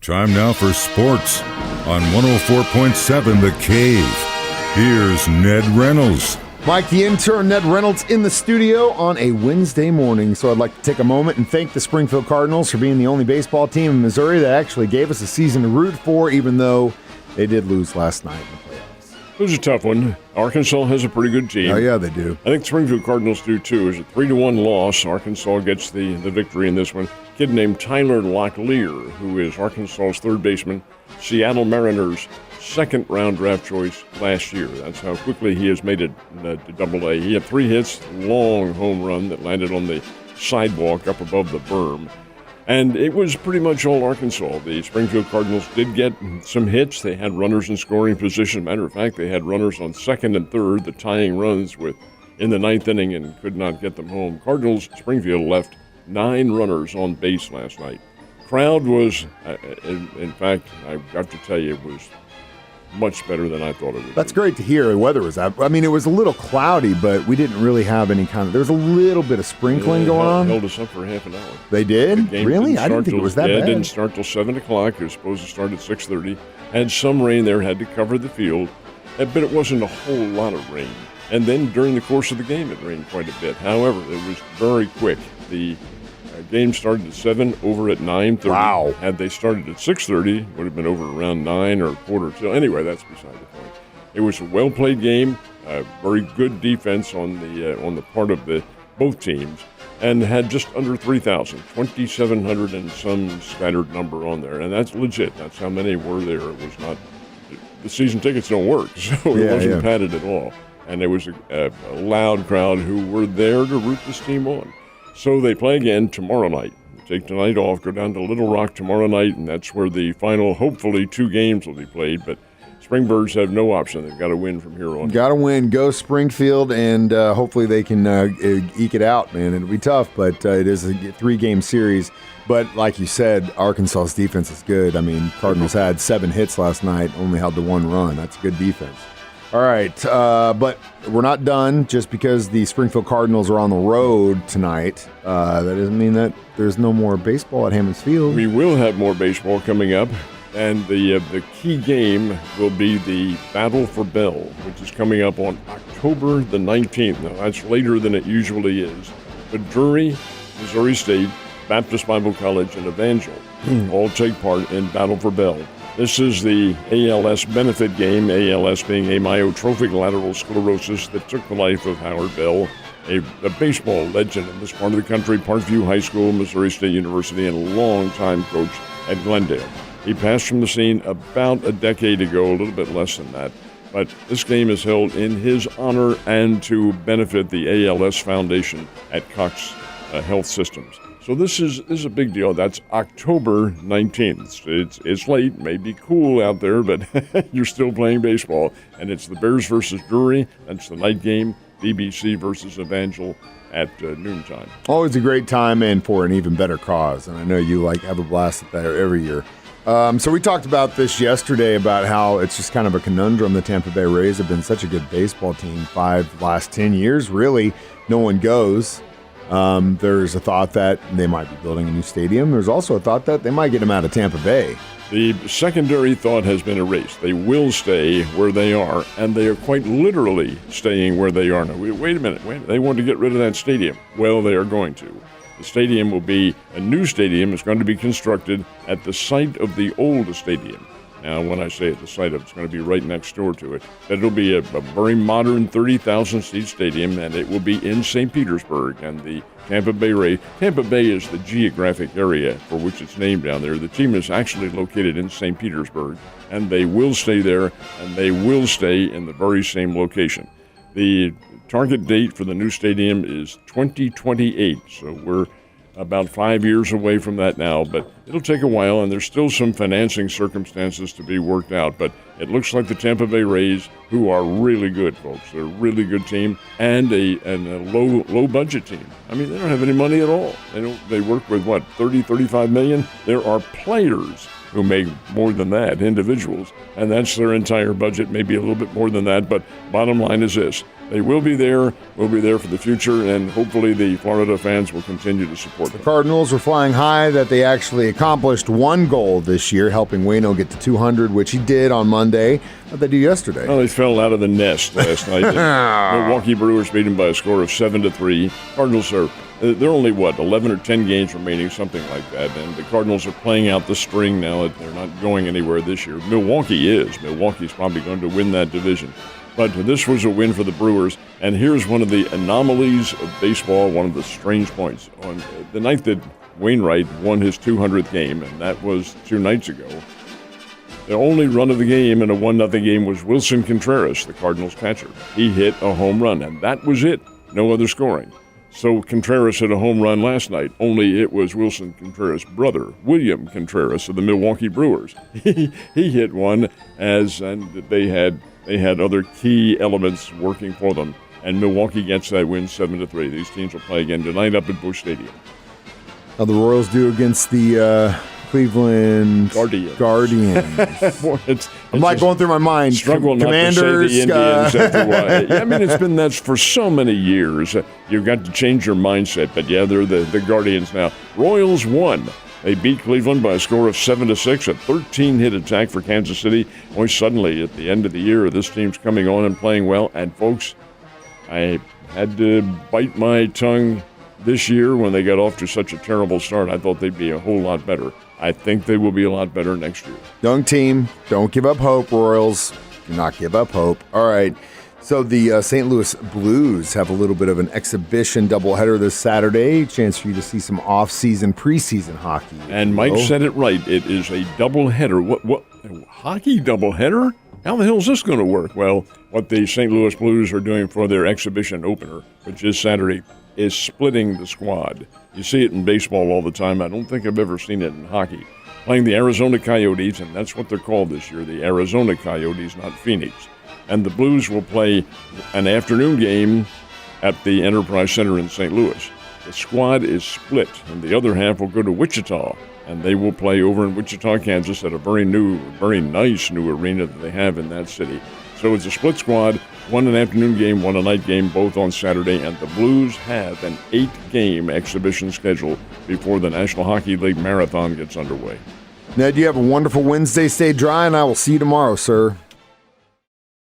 Time now for sports on 104.7 The Cave. Here's Ned Reynolds. Mike, the intern, Ned Reynolds, in the studio on a Wednesday morning. So I'd like to take a moment and thank the Springfield Cardinals for being the only baseball team in Missouri that actually gave us a season to root for, even though they did lose last night in the playoffs. It was a tough one. Arkansas has a pretty good team. Oh, yeah, they do. I think the Springfield Cardinals do, too. It's a 3-1 loss. Arkansas gets the victory in this one. A kid named Tyler Locklear, who is Arkansas's third baseman, Seattle Mariners' second-round draft choice last year. That's how quickly he has made it to Double-A. He had 3 hits, long home run that landed on the sidewalk up above the berm. And it was pretty much all Arkansas. The Springfield Cardinals did get some hits. They had runners in scoring position. Matter of fact, they had runners on second and third, the tying runs in the ninth inning, and could not get them home. Cardinals, Springfield left 9 runners on base last night. Crowd was, in fact, I've got to tell you, it was much better than I thought it would That's be. great to hear. The weather was up. I mean, it was a little cloudy, but we didn't really have any kind of... There was a little bit of sprinkling going on. Held us up for half an hour. They did? The game Really? I didn't think it was that bad. It didn't start till 7 o'clock. It was supposed to start at 6:30. Had some rain there, had to cover the field, but it wasn't a whole lot of rain. And then during the course of the game, it rained quite a bit. However, it was very quick. The game started at 7, over at 9:30. Wow. Had they started at 6:30, would have been over around 9 or quarter to. Anyway, that's beside the point. It was a well-played game, very good defense on the part of both teams, and had just under 3,000, 2,700 and some scattered number on there, and that's legit. That's how many were there. It was not. The season tickets don't work, so it wasn't padded at all. And there was a loud crowd who were there to root this team on. So they play again tomorrow night. They take tonight off, go down to Little Rock tomorrow night, and that's where the final, hopefully, 2 games will be played. But Springbirds have no option. They've got to win from here on. Got to win. Go Springfield, and hopefully they can eke it out, man. It'll be tough, but it is a 3-game series. But like you said, Arkansas's defense is good. I mean, Cardinals had 7 hits last night, only held to 1 run. That's good defense. All right, but we're not done just because the Springfield Cardinals are on the road tonight. That doesn't mean that there's no more baseball at Hammons Field. We will have more baseball coming up, and the key game will be the Battle for Bell, which is coming up on October the 19th. Now, that's later than it usually is. But Drury, Missouri State, Baptist Bible College, and Evangel all take part in Battle for Bell. This is the ALS benefit game, ALS being amyotrophic lateral sclerosis, that took the life of Howard Bell, a baseball legend in this part of the country, Parkview High School, Missouri State University, and a longtime coach at Glendale. He passed from the scene about a decade ago, a little bit less than that. But this game is held in his honor and to benefit the ALS Foundation at Cox Health Systems. So this is a big deal. That's October 19th. It's late, may be cool out there, but you're still playing baseball. And it's the Bears versus Drury. That's the night game. BBC versus Evangel at noontime. Always a great time and for an even better cause. And I know you have a blast at that every year. So we talked about this yesterday about how it's just kind of a conundrum. The Tampa Bay Rays have been such a good baseball team. Last 10 years, really, no one goes. There's a thought that they might be building a new stadium. There's also a thought that they might get them out of Tampa Bay. The secondary thought has been erased. They will stay where they are, and they are quite literally staying where they are now. Wait a minute. They want to get rid of that stadium. Well, they are going to. The stadium will be a new stadium. It's going to be constructed at the site of the old stadium. Now, when I say at the site of, it's going to be right next door to it. It'll be a very modern 30,000-seat stadium, and it will be in St. Petersburg. And the Tampa Bay Rays, Tampa Bay is the geographic area for which it's named down there. The team is actually located in St. Petersburg, and they will stay there, and they will stay in the very same location. The target date for the new stadium is 2028, so we're about 5 years away from that now, but it'll take a while, and there's still some financing circumstances to be worked out. But it looks like the Tampa Bay Rays, who are really good, folks, they're a really good team, and a low budget team. I mean, they don't have any money at all. They work with, 30, 35 million? There are players who make more than that, individuals, and that's their entire budget, maybe a little bit more than that. But bottom line is this: they will be there for the future, and hopefully the Florida fans will continue to support them. The Cardinals were flying high that they actually accomplished one goal this year, helping Waino get to 200, which he did on Monday. What did they do yesterday? Well, they fell out of the nest last night. Milwaukee Brewers beat them by a score of 7-3. Cardinals they're only, 11 or 10 games remaining, something like that. And the Cardinals are playing out the string now. They're not going anywhere this year. Milwaukee is. Milwaukee's probably going to win that division. But this was a win for the Brewers. And here's one of the anomalies of baseball, one of the strange points. On the night that Wainwright won his 200th game, and that was 2 nights ago, the only run of the game in a 1-0 game was Wilson Contreras, the Cardinals catcher. He hit a home run, and that was it. No other scoring. So Contreras hit a home run last night, only it was Wilson Contreras' brother, William Contreras of the Milwaukee Brewers. He hit one, and they had other key elements working for them, and Milwaukee gets that win 7-3. These teams will play again tonight up at Busch Stadium. How the Royals do against the Cleveland Guardians. Boy, I'm like going through my mind. Struggle Commanders, not to say the Indians. I mean, it's been that for so many years. You've got to change your mindset. But yeah, they're the Guardians now. Royals won. They beat Cleveland by a score of 7-6. A 13-hit attack for Kansas City. Boy, suddenly at the end of the year, this team's coming on and playing well. And folks, I had to bite my tongue this year when they got off to such a terrible start. I thought they'd be a whole lot better. I think they will be a lot better next year. Young team. Don't give up hope, Royals. Do not give up hope. All right. So the St. Louis Blues have a little bit of an exhibition doubleheader this Saturday. Chance for you to see some off-season, preseason hockey. And Mike said it right. It is a doubleheader. What hockey doubleheader? How the hell is this going to work? Well, what the St. Louis Blues are doing for their exhibition opener, which is Saturday, is splitting the squad. You see it in baseball all the time. I don't think I've ever seen it in hockey. Playing the Arizona Coyotes, and that's what they're called this year, the Arizona Coyotes, not Phoenix. And the Blues will play an afternoon game at the Enterprise Center in St. Louis. The squad is split, and the other half will go to Wichita, and they will play over in Wichita, Kansas at a very nice new arena that they have in that city. So it's a split squad, one an afternoon game, one a night game, both on Saturday, and the Blues have an 8-game exhibition schedule before the National Hockey League Marathon gets underway. Ned, you have a wonderful Wednesday. Stay dry, and I will see you tomorrow, sir.